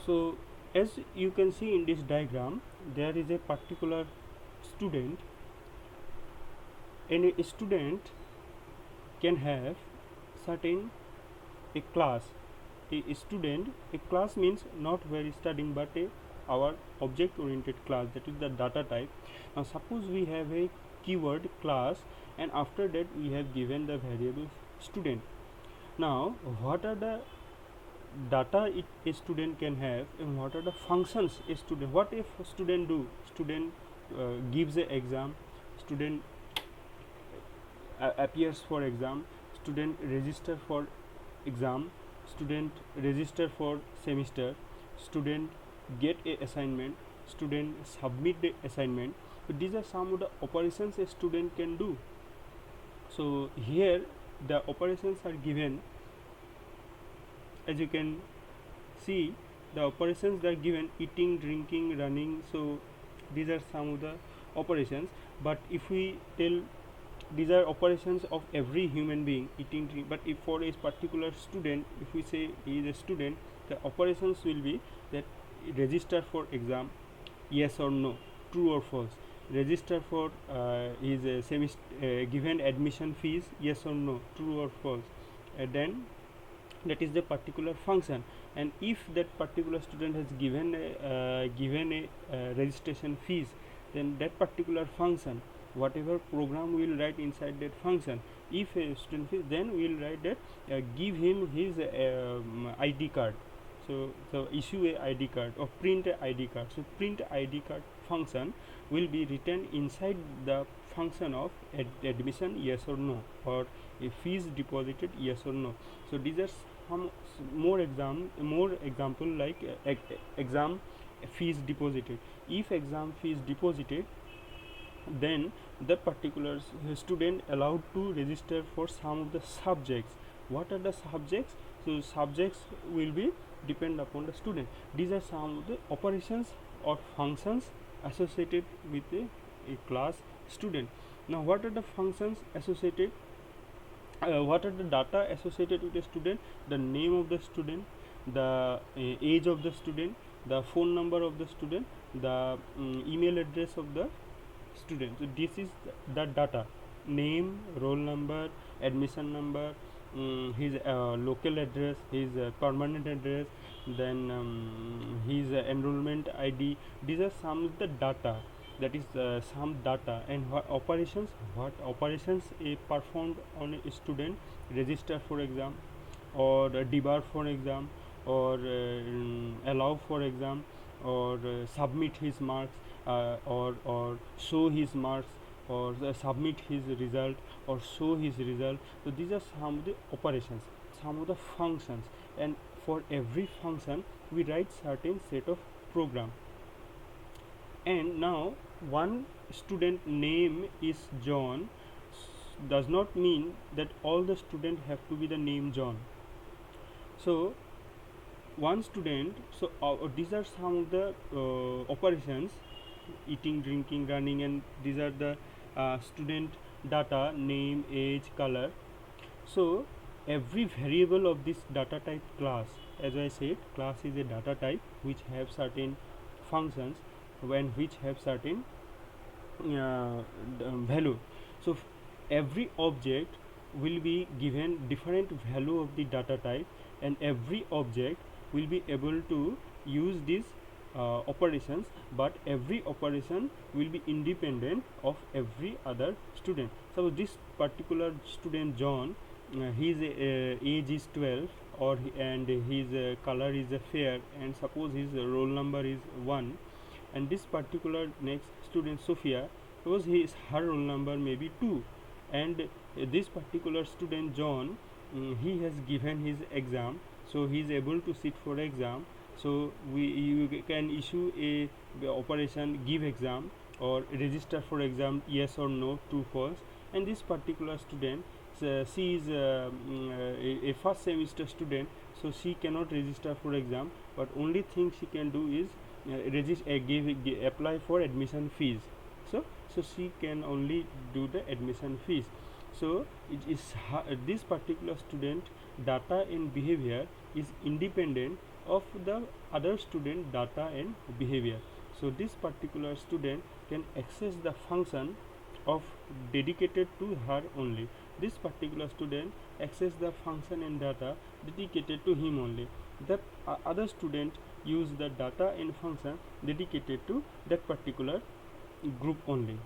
So as you can see in this diagram, there is a particular student, and a student can have certain a class. A student, a class means not where is studying, but our object oriented class, that is the data type. Now suppose we have a keyword class, and after that we have given the variable student. Now what are the data a student can have, and what are the functions a student, what if student do, student gives a exam, student appears for exam, student register for exam, student register for semester, student get a assignment, student submit the assignment. So these are some of the operations a student can do. So here the operations are given, as you can see the operations are given: eating, drinking, running. So these are some of the operations, but if we tell these are operations of every human being, eating, drink, but if for a particular student, if we say he is a student, the operations will be that register for exam, yes or no, true or false, register for his semester, given admission fees, yes or no, true or false, and then that is the particular function. And if that particular student has given a registration fees, then that particular function, whatever program we will write inside that function, if a student fees, then we will write that give him his ID card. So issue a ID card or print a ID card. So print ID card function will be written inside the function of admission, yes or no, or a fees deposited, yes or no. So these are some more example like exam fees deposited. If exam fees deposited, then the particular student allowed to register for some of the subjects. What are the subjects? So subjects will be depend upon the student. These are some of the operations or functions associated with a class student. Now what are the functions associated, what are the data associated with a student? The name of the student, the age of the student, the phone number of the student, the email address of the student. So this is the data: name, roll number, admission number, his local address, his permanent address, then his enrollment ID. These are some of the data, that is some data. And what operations a performed on a student: register for exam, or debar for exam, or allow for exam, or submit his marks, or show his marks, or submit his result, or show his result. So these are some of the operations, some of the functions, and for every function we write certain set of program. And now one student name is John does not mean that all the student have to be the name John. So one student, so these are some of the operations: eating, drinking, running, and these are the student data: name, age, color. So every variable of this data type class, as I said, class is a data type which have certain functions when which have certain value. So every object will be given different value of the data type, and every object will be able to use these operations, but every operation will be independent of every other student. So this particular student John, his age is 12, and his color is fair, and suppose his roll number is 1. And this particular next student Sophia, suppose her roll number may be 2, and this particular student John, he has given his exam, so he is able to sit for exam. So you can issue a operation give exam, or register for exam, yes or no, true, false. And this particular student, she is a first semester student, so she cannot register for exam, but only thing she can do is apply for admission fees. So she can only do the admission fees. So it is this particular student data and behavior is independent of the other student data and behavior. So this particular student can access the function of dedicated to her only. This particular student access the function and data dedicated to him only. The other student use the data and function dedicated to that particular group only.